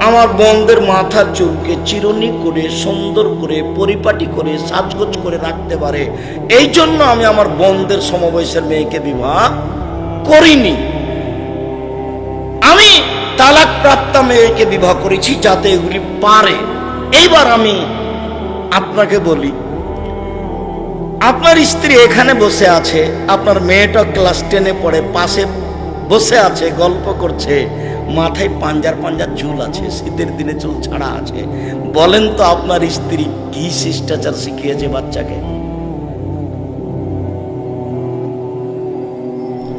আমার বোনদের মাথার চুলকে চিরুনি করে সুন্দর করে পরিপাটি করে সাজগোজ করে রাখতে পারে। এই জন্য আমি আমার বোনদের সমবয়সের মেয়েকে বিবাহ করিনি। আমি তালাক প্রাপ্ত মেয়েকে বিবাহ করেছি যাতে এগুলি পারে। এইবার আমি আপনাকে বলি, আপনার স্ত্রী এখানে বসে আছে, আপনার মেয়েটা ক্লাস 10-এ পড়ে, পাশে বসে আছে, গল্প করছে, মাথায় পাঞ্জার চুল আছে, শীতের দিনে চুল ছাড়া আছে। বলেন তো আপনার স্ত্রী কি শিষ্টাচার শিখিয়েছে বাচ্চাকে?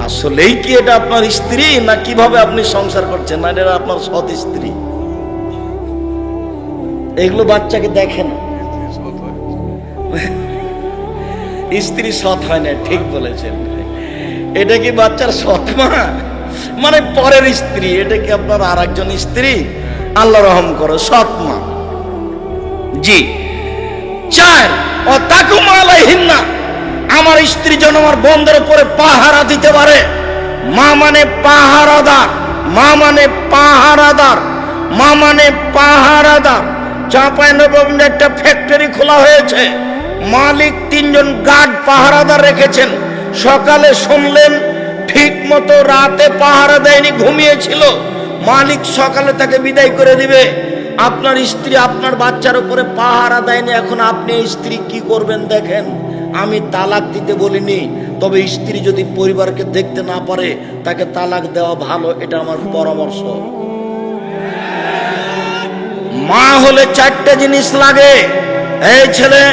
আসলেই কি এটা আপনার স্ত্রী, না কিভাবে আপনি সংসার করছেন? না, এটা আপনার সৎ স্ত্রী। এগুলো বাচ্চাকে দেখেন। স্ত্রী সৎ হয় না, ঠিক বলেছেন। এটা কি বাচ্চার সৎ মা? মানে পরের স্ত্রী। এটা কি আপনার আর একজন স্ত্রী? আল্লাহ রহম করো, সৎ মা। জি। 4, অতাকুম আলাইহিন্না, আমার স্ত্রী যেন আমার বোনদের উপরে পাহারা দিতে পারে। মা মানে পাহারাদার, মা মানে পাহারাদার, মা মানে পাহারাদার। চাঁপাইনবাবগঞ্জে একটা ফ্যাক্টরি খোলা হয়েছে, মালিক 3 জন গার্ড পাহারাদার রেখেছেন। সকালে শুনলেন ঠিক মতো রাতে পাহারা দেয়নি, ঘুমিয়েছিল। মালিক সকালে তাকে বিদায় করে দিবে। আপনার স্ত্রী আপনার বাচ্চার উপরে পাহারা দেয়নি, এখন আপনি স্ত্রী কি করবেন দেখেন। আমি তালাক দিতে বলিনি, তবে স্ত্রী যদি পরিবারকে দেখতে না পারে তাকে তালাক দেওয়া ভালো, এটা আমার পরামর্শ। মা হলে চারটে জিনিস লাগে। এই ছেলে,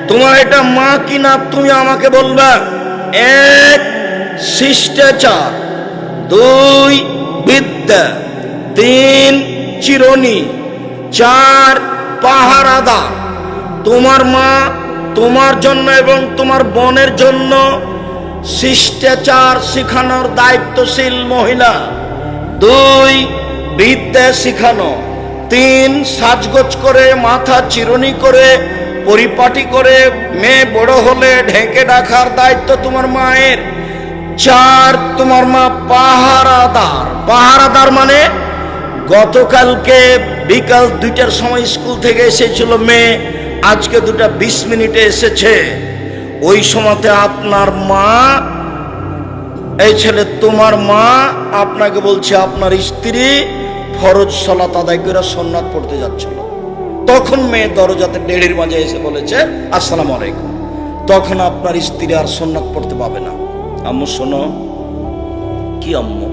তোমার এটা মা কিনা তুমি আমাকে বলবা। এক, শিষ্টাচার। দুই, বিদ্যা। তিন, চিরুনি। চার, পাহারাদার। তোমার মা তোমার জন্য এবং তোমার বোনের জন্য শিষ্টাচার শিখানোর দায়িত্বশীল মহিলা। দুই, বিদ্যা শিখানো। তিন, সাজগোজ করে মাথা চিরুনি করে পরিপাটি করে মেয়ে বড় হলে ঢেকে রাখার দায়িত্ব তোমার মায়ের। চার, তোমার মা পাহারাদার। পাহারাদার মানে গতকালকে বিকাল 2টার সময় স্কুল থেকে এসেছিল মেয়ে, আজকে 2:20 এসেছে। ওই সময়তে আপনার মা, এই ছেলে তোমার মা আপনাকে বলছে আপনার স্ত্রী ফরজ সালাত আদায় করে সুন্নাত পড়তে যাচ্ছিল। তখন মেয়ে দরজাতে ডেড়ির মাঝে এসে বলেছে আসসালামু আলাইকুম। তখন আপনার স্ত্রী আর সুন্নাত পড়তে পাবে না। আম্মু শোনো। কি আম্মু?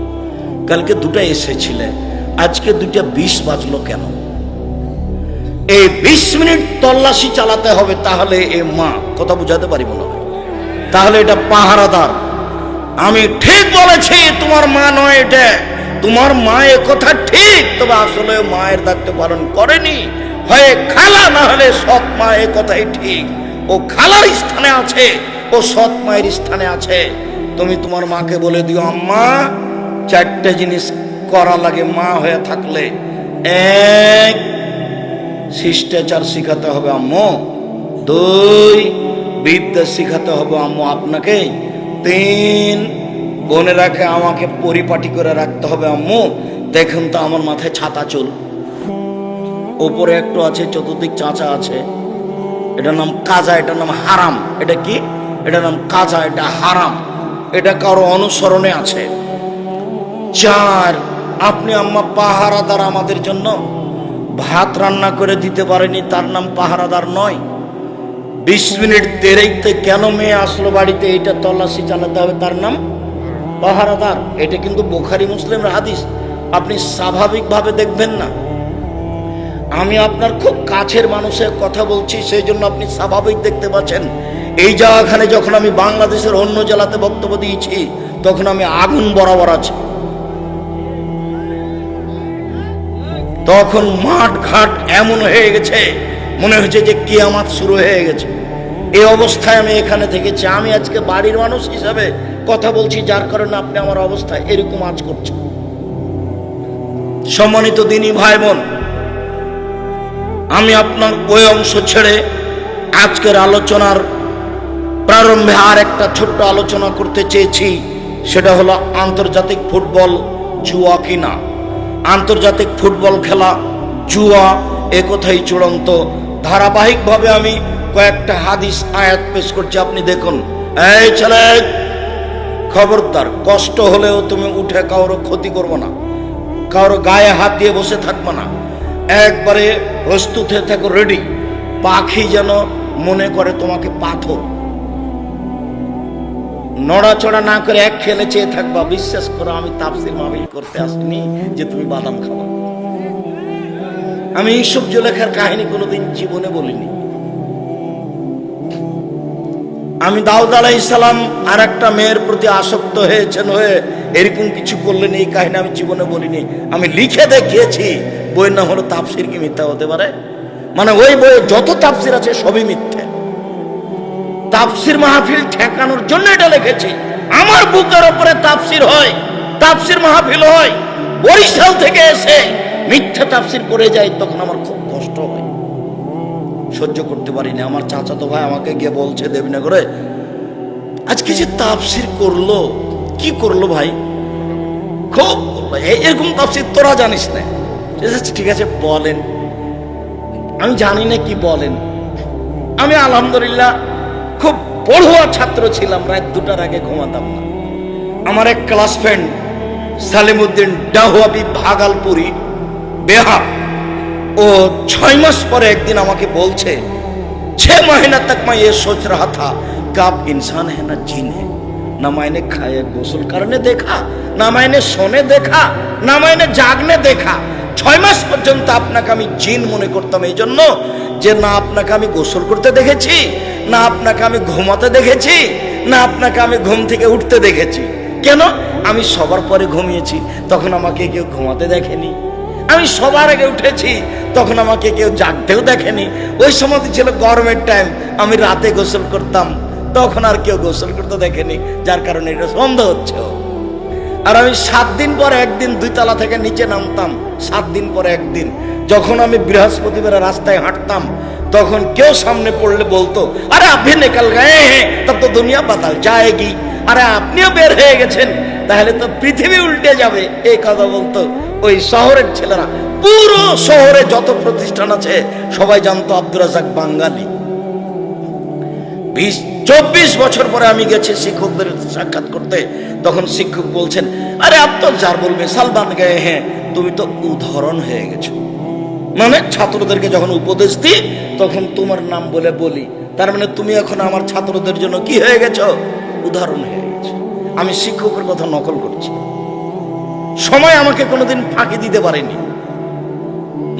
কালকে 2টা এসেছিলে, আজকে 2:20 বাজলো কেন? এই 20 মিনিট তল্লাশি চালাতে হবে, তাহলে এ মা। কথা বুঝাতে পারি মনে হয়? তাহলে এটা পাহারাদার। আমি ঠিক বলেছি, তোমার মা নয় এটা। তোমার মা এ কথা ঠিক, তবে আসলে মায়ের দায়িত্ব পালন করেনি। হয় খালা, না হলে সৎ মা। এ কথাই ঠিক। ও খালার স্থানে আছে, ও সৎ মায়ের স্থানে আছে। তুমি তোমার মাকে বলে দিও, আম্মা 4টে জিনিস করা লাগে মা হয়ে থাকলে। এক, শিষ্টাচার শিখাতে হবে আম্মু। দুই, বিদ্যা শিখাতে হবে আম্মু আপনাকে। তিন, বোনেরাকে আমাকে পরিপাটি করে রাখতে হবে আম্মু। দেখুন তো আমার মাথায় ছাতা চুল, ওপরে একটু আছে, চতুর্দিক চাঁচা আছে। এটার নাম কাজা, এটার নাম হারাম। এটা কি? এটার নাম কাজা, এটা হারাম। এটা কারো অনুসরণে আছে। চার, আপনি আম্মা পাহারাদার আমাদের জন্য। ভাত রান্না করে দিতে পারেনি, তার নাম পাহারাদার নয়। 20 মিনিট দেরিতে কেন মেয়ে আসলো বাড়িতে, এটা তল্লাশি চালাতে হবে, তার নাম পাহারাদার। এটা কিন্তু বুখারী মুসলিমের হাদিস। আপনি স্বাভাবিকভাবে দেখবেন না। আমি আপনার খুব কাছের মানুষের কথা বলছি, সেই জন্য আপনি স্বাভাবিক দেখতে পাচ্ছেন। এই জায়গাখানে যখন আমি বাংলাদেশের অন্য জেলাতে বক্তব্য দিয়েছি, তখন আমি আগুন বরাবর আছি। তখন মাঠ ঘাট এমন হয়ে গেছে, মনে হচ্ছে যে কিয়ামত শুরু হয়ে গেছে। এই অবস্থায় আমি এখানে থেকেছি। আমি আজকে বাড়ির মানুষ হিসাবে কথা বলছি, যার কারণে আপনি আমার অবস্থা এরকম আজ করছেন। সম্মানিত দিনী ভাই বোন, আমি আপনার ওই অংশ ছেড়ে আজকের আলোচনার প্রারম্ভে আর একটা ছোট্ট আলোচনা করতে চেয়েছি। সেটা হলো আন্তর্জাতিক ফুটবল জুয়া কিনা। আন্তর্জাতিক ফুটবল খেলা জুয়া, এ কথাই চূড়ান্ত। ধারাবাহিকভাবে আমি কয়েকটা হাদিস আয়াত পেশ করছি, আপনি দেখুন। এই ছেলে, খবরদার, কষ্ট হলেও তুমি উঠে কারো ক্ষতি করবো না, কারো গায়ে হাত দিয়ে বসে থাকবো না। একবারে প্রস্তুত হয়ে থাকো, রেডি। পাখি যেন মনে করে তোমাকে পাথর। নড়াচড়া না করে এক খেলে চেয়ে থাকবা। বিশ্বাস করো, আমি তাফসীর মাহফিল করতে আসিনি যে তুমি বাদাম খাবা। আমি ইউসুফ জুলেখার কাহিনী কোনোদিন জীবনে বলিনি। আমি দাউদ আলাইহিস সালাম আর একটা মেয়ের প্রতি আসক্ত হয়েছেন, হয়ে এরকম কিছু করলেন, এই কাহিনী আমি জীবনে বলিনি। আমি লিখে দেখিয়েছি। বইয়ের নাম হলো তাফসীর কি মিথ্যা হতে পারে? মানে ওই বইয়ে যত তাফসীর আছে সবই মিথ্যা। তাফসীর মাহফিল ঠেকানোর জন্য এটা লিখেছি। আমার বুকের উপরে তাফসীর হয়, তাফসীর মাহফিল হয়। বরিশাল থেকে এসে মিথ্যা তাফসীর করে যায়, তখন আমার খুব কষ্ট হয়, সহ্য করতে পারি না। আমার চাচাতো ভাই আমাকে গিয়ে বলছে দেবীনগরে, আজকে যে তাফসীর করলো, কি করলো ভাই? খুব এরকম তাফসীর তোরা জানিস না। ঠিক আছে বলেন। আমি জানি না কি বলেন। আমি আলহামদুলিল্লাহ খুব পড়ুয়া ছাত্র ছিলাম, রাত 2টার আগে ঘুমাতাম না। আমার এক ক্লাস ফ্রেন্ড সালিমউদ্দিন ডাহুয়াবি ভাগালপুরি বিহার, ও 6 মাস পরে একদিন আমাকে বলছে, 6 महीना तक मैं ये सोच रहा था कि आप इंसान है ना जिन है। ना मायने खाए गोसल करने देखा, ना मायने सोने देखा, ना मायने जागने देखा। 6 মাস পর্যন্ত আপনাকে আমি জিন মনে করতাম এই জন্য যে না আপনাকে আমি গোসল করতে দেখেছি, না আপনাকে আমি ঘুমাতে দেখেছি, না আপনাকে আমি ঘুম থেকে উঠতে দেখেছি। কেন? আমি সবার পরে ঘুমিয়েছি, তখন আমাকে কেউ ঘুমাতে দেখেনি। আমি সবার আগে উঠেছি, তখন আমাকে কেউ জাগতেও দেখেনি। ওই সময় ছিল গরমের টাইম, আমি রাতে গোসল করতাম, তখন আর কেউ গোসল করতে দেখেনি, যার কারণে এটা সন্দেহ হচ্ছে। আর আমি 7 দিন পর একদিন 2 তলা থেকে নিচে নামতাম, 7 দিন পর একদিন। যখন আমি বৃহস্পতিবার রাস্তায় হাঁটতাম, তখন কেউ সামনে পড়লে বলতো, আরে আপনি নিকল গয়ে হ্যাঁ, তব তো দুনিয়া বদল যায়গি। আরে আপনিও বের হয়ে গেছেন, তাহলে তো পৃথিবী উল্টে যাবে। এই কথা বলতো ওই শহরের ছেলেরা। পুরো শহরে যত প্রতিষ্ঠান আছে সবাই জানতো আব্দুর রাজ্জাক বাঙালি। 24 বছর পরে আমি গেছি শিক্ষকদের সাক্ষাৎ করতে, তখন শিক্ষক বলছেন, আরে আপ তো যার বলবে সালমান গায়ে হ্যাঁ, তুমি তো উদাহরণ হয়ে গেছো। মানে ছাত্রদেরকে যখন উপদেশ দিই তখন তোমার নাম বলে বলি, তার মানে তুমি এখন আমার ছাত্রদের জন্য কি হয়ে গেছো? উদাহরণ হয়ে গেছো। আমি শিক্ষকের কথা নকল করছি। সময় আমাকে কোনোদিন ফাঁকি দিতে পারেনি।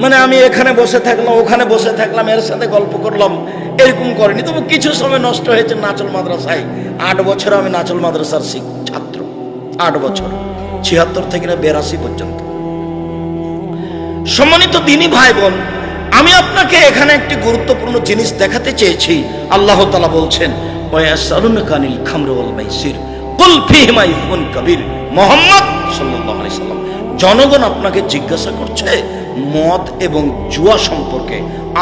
মানে আমি এখানে বসে থাকলাম, ওখানে বসে থাকলাম, এর সাথে গল্প করলাম, এরকম করেনি। তবু কিছু সময় নষ্ট হয়েছে নাচল মাদ্রাসায়। 8 বছর আমি নাচল মাদ্রাসার ছাত্র, 8 বছর, 76 থেকে 82 পর্যন্ত। সম্মানিত দিনী ভাই বোন, আমি আপনাকে এখানে একটি গুরুত্বপূর্ণ জিনিস দেখাতে চেয়েছি। আল্লাহ তাআলা বলছেন, ওয়ায়াসআলুনাকা আনিল খামরি ওয়াল মাইসির কুল ফীহিমা ইসমুন কাবীর। মুহাম্মদ সাল্লাল্লাহু আলাইহি সাল্লাম, জনগণ আপনাকে জিজ্ঞাসা করছে মদ এবং জুয়া সম্পর্কে।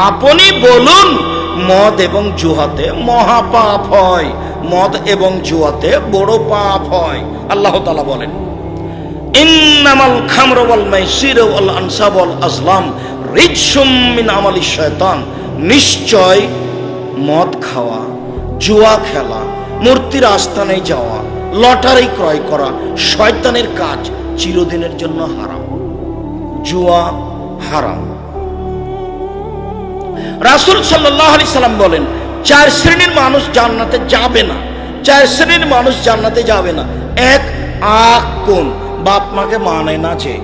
আপনি বলুন মদ এবং জুয়াতে মহাপাপ হয়, মদ এবং জুয়াতে বড় পাপ হয়। আল্লাহ তাআলা বলেন, ইন্নামাল খামরু ওয়াল মাইসির ওয়াল আনসাব ওয়াল আজলাম রিজসুম মিন আমালিশ শয়তান। নিশ্চয় মদ খাওয়া, জুয়া খেলা, মূর্তির আস্তানায় যাওয়া, লটারি ক্রয় করা শয়তানের কাজ, চিরদিনের জন্য হারাম। জুয়া হারাম। রাসূল সাল্লাল্লাহু আলাইহি সাল্লাম বলেন, 4 শ্রেণীর মানুষ জান্নাতে যাবে না। 4 শ্রেণীর মানুষ জান্নাতে যাবে না। 1, আকুন, বাপ মাকে মানে না যে।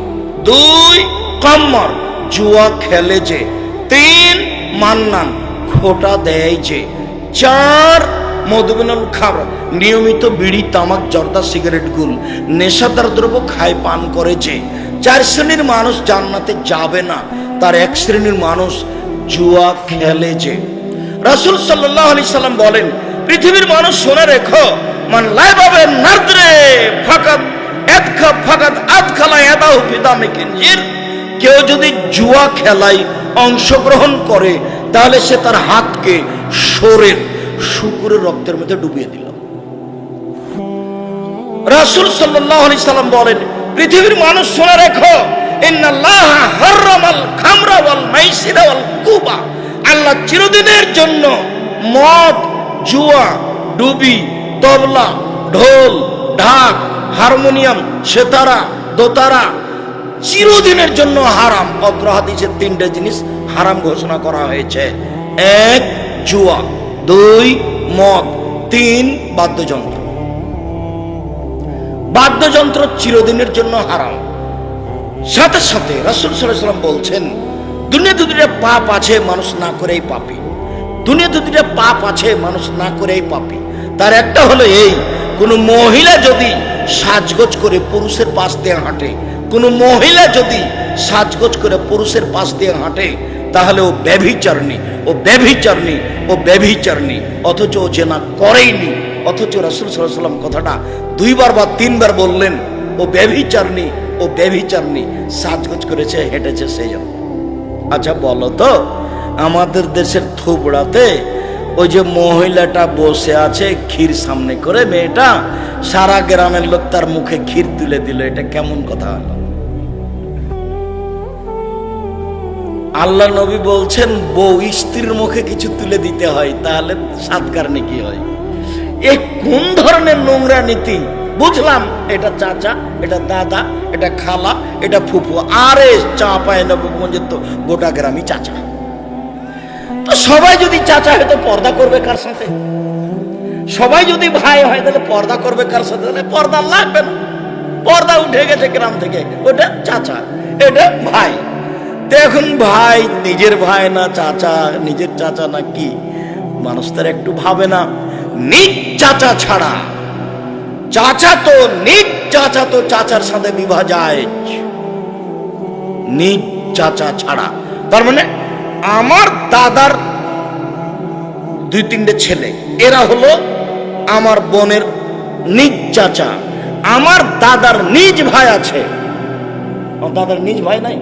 2, কাম্মার, জুয়া খেলে যে। 3, মান্নান, খোটা দেয় যে। 4, মধুবিনুল খামর, নিয়মিত বিড়ি, তামাক, জর্দা, সিগারেট, গুল, নেশাদার দ্রব্য খায়, পান করে যে। 4 শ্রেণীর মানুষ জান্নাতে যাবে না। তার 1 শ্রেণীর মানুষ জুয়া খেলে যে। রাসূল সাল্লাল্লাহু আলাইহি সাল্লাম বলেন, পৃথিবীর মানুষ শুনে রেখো, মান লাইবাবে নাদরে ফাকাত ফাকাত আদখালা ইয়াদাহু ফি দামি কিনজির। কেউ যদি জুয়া খেলায় অংশগ্রহণ করে, তাহলে সে তার হাতকে শোরের শুকুরের রক্তের মধ্যে ডুবিয়ে দিল। রাসূল সাল্লাল্লাহু আলাইহি সাল্লাম বলেন, পৃথিবীর মানুষ শুনে রেখো, ইন্নাল্লাহা হারামাল খামরা ওয়াল মাইসিরা ওয়াল কুবা। আল্লাহ চিরদিনের জন্য মদ, জুয়া, ডুবি, তবলা, ঢোল, ঢাক, হারমোনিয়াম, সেতারা, দোতারা চিরদিনের জন্য হারাম। অত্র হাদিসে 3টে জিনিস হারাম ঘোষণা করা হয়েছে। 1, জুয়া, 2, মদ, 3, বাদ্যযন্ত্র। বাদ্যযন্ত্র চিরদিনের জন্য হারাম। সাথে সাথে রাসূল সাল্লাল্লাহু আলাইহি সাল্লাম বলছেন, দুনিয়াতে 2টা পাপ আছে, মানুষ না করেই পাপী। দুনিয়াতে 2টা পাপ আছে, মানুষ না করেই পাপী। তার একটা হলো এই, কোন মহিলা যদি সাজগোজ করে পুরুষের পাশ দিয়ে হাঁটে, কোন মহিলা যদি সাজগোজ করে পুরুষের পাশ দিয়ে হাঁটে, তাহলে ও ব্যভিচারিণী, ও ব্যভিচারিণী, ও ব্যভিচারিণী। অথচ ও জেনা করেইনি। অথচ রাসূল সাল্লাল্লাহু আলাইহি সাল্লাম কথাটা 2 বার বা 3 বার বললেন, ও ব্যভিচারিণী, ও ব্যভিচারিণী, সাজগোজ করেছে, হেঁটেছে সেই জন্য। আচ্ছা বলো তো, আমাদের দেশের থুবড়াতে ওই যে মহিলাটা বসে আছে ক্ষীর সামনে করে, মেয়েটা, সারা গ্রামের লোক তার মুখে ক্ষীর তুলে দিল, এটা কেমন কথা হলো? আল্লাহ নবী বলছেন বউ স্ত্রীর মুখে কিছু তুলে দিতে হয়, তাহলে সাদকার নেকি হয়। এ কোন ধরনের নোংরা নীতি? বুঝলাম এটা চাচা, এটা দাদা, এটা খালা, এটা ফুফু, আরে চাঁপায় নবগঞ্জের তো গোটা গ্রামই চাচা। তো সবাই যদি চাচা হয়তো পর্দা করবে কার সাথে? সবাই যদি ভাই হয় তাহলে পর্দা করবে কার সাথে? তাহলে পর্দা লাগবে না, পর্দা উঠে গেছে গ্রাম থেকে, ওটা চাচা, এটা ভাই। তো এখন ভাই নিজের ভাই না চাচা, নিজের চাচা না কি, মানুষ তার একটু ভাবে না। নিজ চাচা ছাড়া, চাচা তো নিজ চাচা তো চাচার সাথে বিবাহ যায়, নিজ চাচা ছাড়া। তার মানে আমার দাদার 2-3টে ছেলে, এরা হলো আমার বোনের নিজ চাচা। আমার দাদার নিজ ভাই আছে, আমার দাদার নিজ ভাই নাই,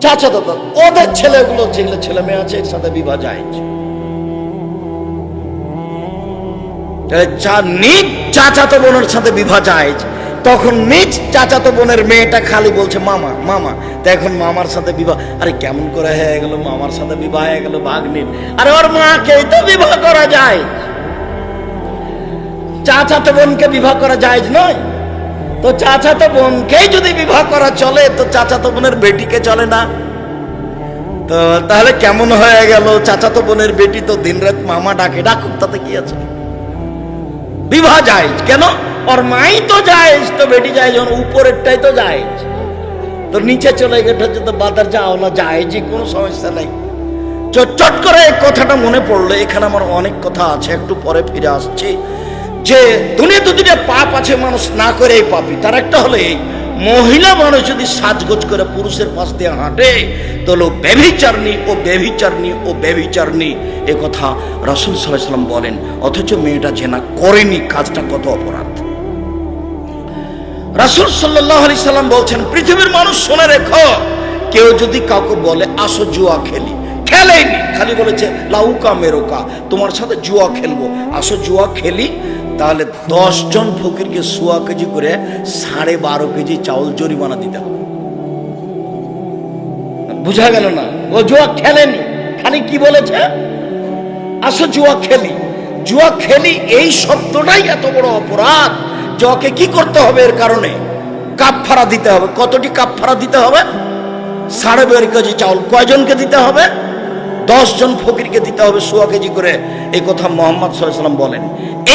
চাচা দাদা, ওদের ছেলেগুলো যেগুলো ছেলে মেয়ে আছে এর সাথে বিবাহ যায়। নিজ চাচাতো বোনের সাথে বিবাহ যায়, তখন নিজ চাচাতো বোনের মেয়েটা খালি বলছে মামা মামা। তো এখন মামার সাথে বিবাহ, আরে কেমন করে হয়ে গেল মামার সাথে বিবাহ হয়ে গেল ভাগ্নির? আরে ওর মাকেই তো বিবাহ করা যায়, চাচাতো বোনকে বিবাহ করা যায় নয়? তো চাচাতো বোনকেই যদি বিবাহ করা চলে, তো চাচাতো বোনের বেটিকে চলে না? তো তাহলে কেমন হয়ে গেল? চাচাতো বোনের বেটি তো দিনরাত মামা ডাকে, ডাকুক, তাতে কি আছে? বিবাহ যায় কেন? ওর মাই তো যায়, তো বেটি যায় যখন, উপরেরটাই তো যায়, তো নিচে চলে গেছে তো বাদার যাও না যায়, যে কোনো সমস্যা নাই। চট করে এই কথাটা মনে পড়লো। এখানে আমার অনেক কথা আছে, একটু পরে ফিরে আসছি। যে দুনিয়াতে দুটো পাপ আছে মানুষ না করে এই পাপী। তার একটা হলো এই, মহিলা মানুষ যদি সাজগোজ করে পুরুষের পাশ দিয়ে হাঁটে তাহলে ব্যভিচারণী ও ব্যভিচারণী ও ব্যভিচারণী, এ কথা রাসূল সাল্লাল্লাহু আলাইহি ওয়াসাল্লাম বলেন। অথচ মেয়েটা জেনা করেনি, কাজটা কত অপরাধ। রাসূল সাল্লাল্লাহু আলাইহি সাল্লাম বলছেন, পৃথিবীর মানুষ শুনে রেখো, কেউ যদি কাউকে বলে আসো জুয়া খেলি, খেলেনি, খালি বলেছে লাউকা মেরোকা, তোমার সাথে জুয়া খেলবো, আসো জুয়া খেলি, তাহলে 10 জন ফকিরকে 1.25 কেজি করে 12.5 কেজি চাউল জরিমানা দিতে হবে। বুঝা গেল না? ও জুয়া খেলেনি, খালি কি বলেছে আসো জুয়া খেলি। জুয়া খেলি এই শব্দটাই এত বড় অপরাধ। জুয়াকে কি করতে হবে? এর কারণে কাফারা দিতে হবে। কতটি কাফারা দিতে হবে? 12.5 কেজি চাউল। কয়জনকে দিতে হবে? 10 জন ফকিরকে দিতে হবে 1.25 কেজি করে। এই কথা মুহাম্মদ সাল্লাল্লাহু আলাইহি ওয়াসাল্লাম বলেন।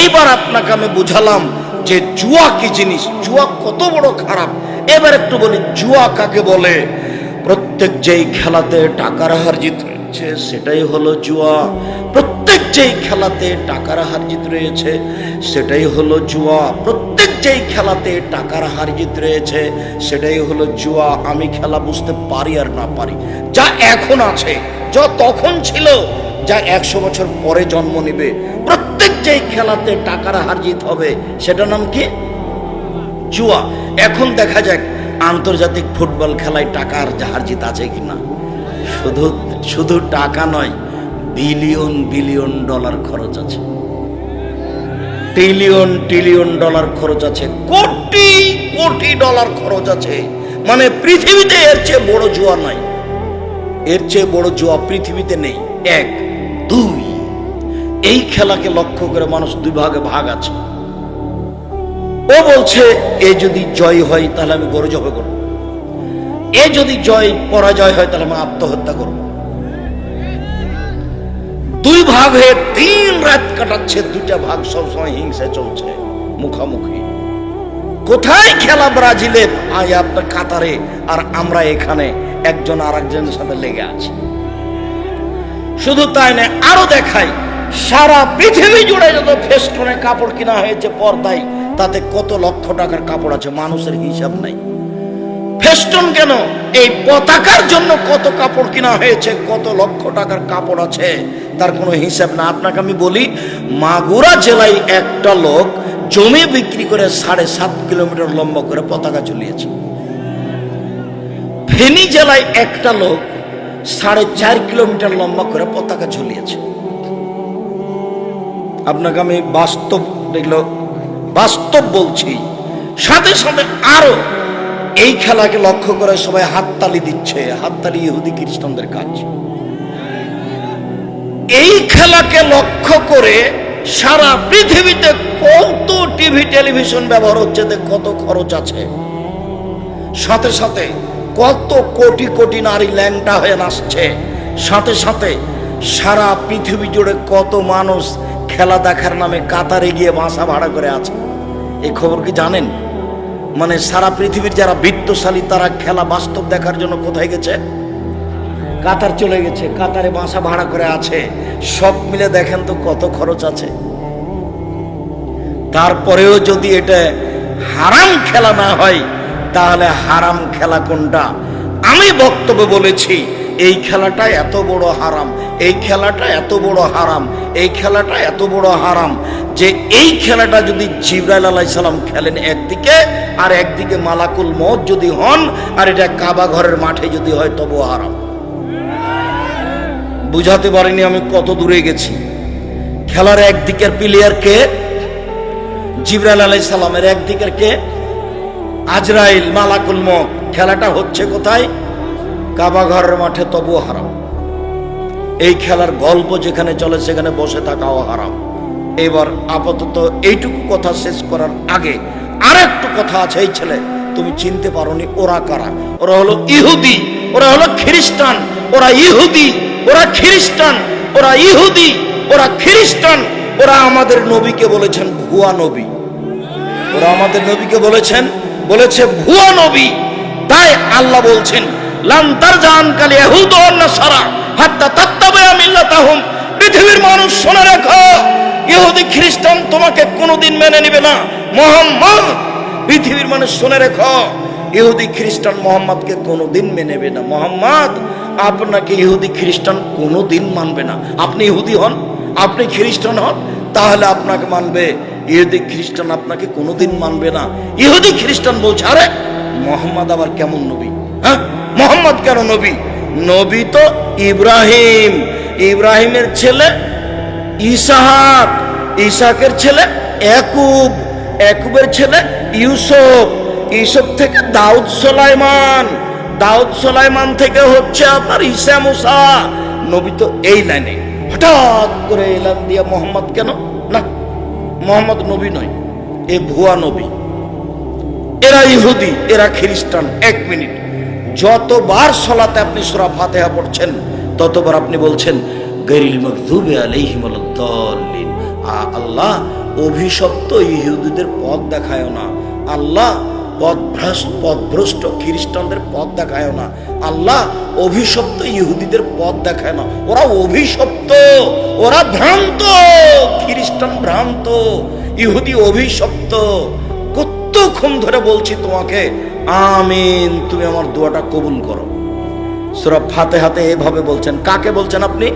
এইবার আপনাকে আমি বুঝালাম যে জুয়া কি জিনিস, জুয়া কত বড় খারাপ। এবার একটু বলি জুয়া কাকে বলে। প্রত্যেক যেই খেলাতে টাকার হার জিত রয়েছে সেটাই হলো জুয়া। প্রত্যেক যেই খেলাতে টাকার হার জিত রয়েছে সেটাই হলো জুয়া। প্রত্যেক যেই খেলাতে টাকার হার জিত রয়েছে সেটাই হলো জুয়া। আমি খেলা বুঝতে পারি আর না পারি, যা এখন আছে, যা তখন ছিল, যা 100 বছর পরে জন্ম নেবে, প্রত্যেক যেই খেলাতে টাকার হার জিত হবে সেটার নাম কি? জুয়া। এখন দেখা যাক আন্তর্জাতিক ফুটবল খেলায় টাকার হার জিত আছে কিনা। শুধু টাকা নয়, বিলিয়ন বিলিয়ন ডলার খরচ আছে, ট্রিলিয়ন ডলার খরচ আছে, কোটি কোটি ডলার খরচ আছে। মানে পৃথিবীতে এর চেয়ে বড় জুয়া নাই, এর চেয়ে বড় জুয়া পৃথিবীতে নেই। 1, 2, এই খেলাকে লক্ষ্য করে মানুষ 2 ভাগে ভাগ আছে। ও বলছে এ যদি জয় হয় তাহলে আমি গরু জবাই করব, এ যদি পরাজয় হয় তাহলে আমি আত্মহত্যা করব। 2 ভাগ হয়ে 3 রাত কাটাচ্ছে, 2টা ভাগ সবসময় হিংসা চলছে, মুখামুখি। কোথায় খেলা? ব্রাজিলে, আপনার কাতারে, আর আমরা এখানে একজন আর একজনের সাথে লেগে আছি। শুধু তাই নয়, আরো দেখাই, সারা পৃথিবী জুড়ে যত ফেস্টুনে কাপড় কিনা হয়েছে পর্দায়, তাতে কত লক্ষ টাকার কাপড় আছে, মানুষের হিসাব নাই। ফেস্টুন কেন? এই পতাকার জন্য কত কাপড় কিনা হয়েছে, কত লক্ষ টাকার কাপড় আছে, তার কোনো হিসাব না। আপনাকে আমি বলি, মাগুরা জেলায় একটা লোক জমি বিক্রি করে 7.5 কিলোমিটার লম্বা করে পতাকা ঝুলিয়েছে। ফেনী জেলায় একটা লোক 4.5 কিলোমিটার লম্বা করে পতাকা ঝুলিয়েছে। আপনাকে আমি বাস্তব বলছি। সাথে সাথে আরো এই খেলাকে লক্ষ্য করে সবাই হাততালি দিচ্ছে। হাততালি ইহুদি খ্রিস্টানদের কাজ। এই খেলাকে লক্ষ্য করে সারা পৃথিবীতে কত টিভি টেলিভিশন ব্যবহার হচ্ছে, কত খরচ আছে, সাথে সাথে কত কোটি কোটি নারী ল্যাংটা হয়ে নাচছে, সাথে সাথে সারা পৃথিবী জুড়ে কত মানুষ খেলা দেখার নামে কাতারে গিয়ে বাসা ভাড়া করে আছে। এই খবর কি জানেন? মানে সারা পৃথিবীর যারা বিত্তশালী তারা খেলা বাস্তব দেখার জন্য কোথায় গেছে? কাতার চলে গেছে, কাতারে বাসা ভাড়া করে আছে। সব মিলে দেখেন তো কত খরচ আছে। তারপরেও যদি এটা হারাম খেলা না হয়, তাহলে হারাম খেলা কোনটা? আমি বক্তব্যে বলেছি এই খেলাটা এত বড় হারাম, এই খেলাটা এত বড় হারাম, এই খেলাটা এত বড় হারাম যে এই খেলাটা যদি জিবরাইল আলাইহিস সালাম খেলেন একদিকে, আর একদিকে মালাকুল মউত যদি হন, আর এটা কাবা ঘরের মাঠে যদি হয় তবুও হারাম। বুঝাতে পারিনি আমি কত দূরে গেছি। খেলার একদিকের প্লেয়ার কে? জিবরাইল আলাইহিস সালামের একদিকের কে? আজরাইল, মালাকুল মউত। খেলাটা হচ্ছে কোথায়? কাবা ঘরের মাঠে, তবুও হারাম। এই খেলার গল্প যেখানে চলে সেখানে বসে থাকাও হারাম। এবার আপাতত এইটুকু কথা শেষ করার আগে আর একটু কথা আছে। এই ছেলে তুমি চিনতে পারোনি, ওরা কারা? ওরা হলো ইহুদি, ওরা হলো খ্রিস্টান। ওরা ইহুদি, ওরা খ্রিস্টান, ওরা ইহুদি, ওরা খ্রিস্টান। ওরা আমাদের নবীকে বলেছেন ভুয়া নবী। ওরা আমাদের নবীকে বলেছে ভুয়া নবী। তাই আল্লাহ বলছেন লান তারজা আনকাল ইয়াহুদ ওয়ান নাসারা হাত্তা তাত্তাবিআ মিল্লাতাহুম। পৃথিবীর মানুষ শুনে রাখো, ইহুদি খ্রিস্টান তোমাকে কোনোদিন মেনে নেবে না। মুহাম্মদ, পৃথিবীর মানুষ শুনে রেখো, ইহুদি খ্রিস্টান মোহাম্মদকে কোনোদিন মেনে নেবে না। মোহাম্মদ আপনাকে ইহুদি খ্রিস্টান কোনোদিন মানবে না। আপনি ইহুদি হন, আপনি খ্রিস্টান হন, তাহলে আপনাকে মানবে। ইহুদি খ্রিস্টান আপনাকে কোনোদিন মানবে না। ইহুদি খ্রিস্টান বলছে আরে মোহাম্মদ আবার কেমন নবী? হ্যাঁ, মোহাম্মদ কেন নবী? নবী তো ইব্রাহিম, ইব্রাহিমের ছেলে ইসহাক, ইসহাকের ছেলে ইয়াকুব, ইয়াকুবের ছেলে ইউসুফ, ইউসুফ থেকে দাউদ সুলাইমান, দাউদ সুলাইমান থেকে হচ্ছে আপনার ঈসা মুসা। নবী তো এই লাইনে। হঠাৎ করে এলান দিয়া মোহাম্মদ কেন? না, মোহাম্মদ নবী নয়, এ ভুয়া নবী। এরা ইহুদি, এরা খ্রিস্টান। এক মিনিট, যতবার সালাতে আপনি সূরা ফাতিহা পড়ছেন ততবার আপনি বলছেন গায়রিল মাগদুবি আলাইহিম ওয়ালাদ-দাল্লিন। আল্লাহ অভিশপ্ত ইহুদিদের পথ দেখায় না। আল্লাহ পথভ্রষ্ট খ্রিস্টানদের পথ দেখায় না। আল্লাহ অভিশপ্ত ইহুদিদের পথ দেখায় না। ওরা অভিশপ্ত, ওরা ভ্রান্ত। খ্রিস্টান ভ্রান্ত, ইহুদি অভিশপ্ত। কতক্ষণ ধরে বলছি তোমাকে আমিন, তুমি আমার দোয়াটা কবুল করো। সূরা ফাতিহাতে এভাবে বলছেন। কাকে বলছেন আপনি?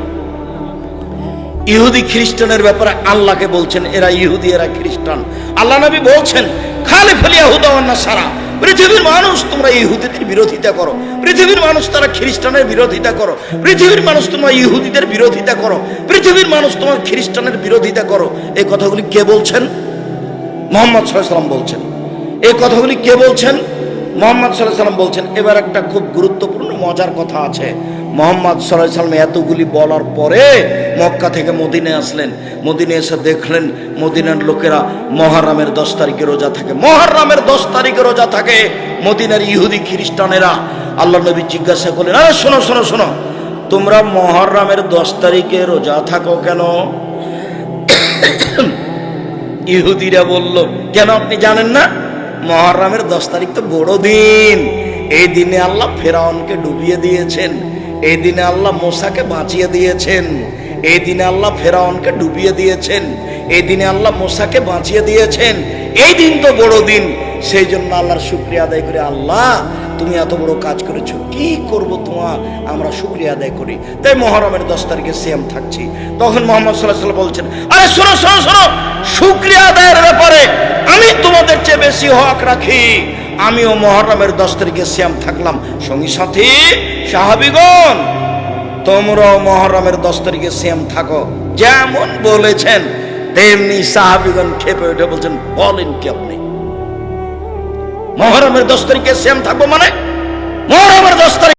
ইহুদি খ্রিস্টানের ব্যাপারে আল্লাহকে বলছেন এরা ইহুদি, এরা খ্রিস্টান। আল্লাহ নবী বলছেন খালিফুল ইয়াহুদা ওয়ান নাসারা, পৃথিবীর মানুষ তোমরা ইহুদিদের বিরোধিতা করো, পৃথিবীর মানুষ তারা খ্রিস্টানের বিরোধিতা করো, পৃথিবীর মানুষ তোমরা ইহুদিদের বিরোধিতা করো, পৃথিবীর মানুষ তোমার খ্রিস্টানের বিরোধিতা করো। এই কথাগুলি কে বলছেন? মুহাম্মদ সাল্লাল্লাহু আলাইহি ওয়াসাল্লাম বলছেন। এই কথাগুলি কে বলছেন? মুহাম্মদ সাল্লাল্লাহু আলাইহি ওয়াসাল্লাম বলছেন। এবার একটা খুব গুরুত্বপূর্ণ মজার কথা আছে। মুহাম্মদ সাল্লাল্লাহু আলাইহি ওয়াসাল্লাম এতগুলি বলার পরে মক্কা থেকে মদিনায় আসলেন। মদিনায় এসে দেখলেন মদিনার লোকেরা মুহররমের 10 তারিখে রোজা থাকে। মুহররমের 10 তারিখে রোজা থাকে মদিনার ইহুদি খ্রিস্টানেরা। আল্লাহ নবী জিজ্ঞাসা করলেন, আরে শোনো শোনো শোনো, তোমরা মুহররমের 10 তারিখে রোজা থাকো কেন? ইহুদিরা বলল, কেন আপনি জানেন না? মুহররমের 10 তারিখ তো বড় দিন। এই দিনে আল্লাহ ফেরাউনকে ডুবিয়ে দিয়েছেন, এই দিনে আল্লাহ মূসাকে বাঁচিয়ে দিয়েছেন, এই দিনে আল্লাহ ফেরাউনকে ডুবিয়ে দিয়েছেন, এই দিনে আল্লাহ মূসাকে বাঁচিয়ে দিয়েছেন। এই দিন তো বড় দিন, সেই জন্য আল্লাহর শুকরিয়া আদায় করে, আল্লাহ তুমি এত বড় কাজ করেছো, কি করব তোমার, আমরা শুকরিয়া আদায় করি। তাই মুহররমের 10 তারিখে সিয়াম থাকছি। তখন মুহাম্মদ সাল্লাল্লাহু আলাইহি ওয়াসাল্লাম বলছেন, আরে শোনো শোনো শোনো, শুকরিয়া আদায়ের ব্যাপারে আমি তোমাদের চেয়ে বেশি হক রাখি। আমিও মুহররমের 10 তারিখে সিয়াম থাকলাম। সঙ্গী সাথী সাহাবীগণ, তোমরাও মুহররমের 10 তারিখে সিয়াম থাকো। যেমন বলেছেন তেমনি সাহাবীগণ খেপে উঠে বলছেন, বলেন কি আপনি? মুহররমের 10 তারিখে সিয়াম থাকবো মানে? মুহররমের 10 তারিখ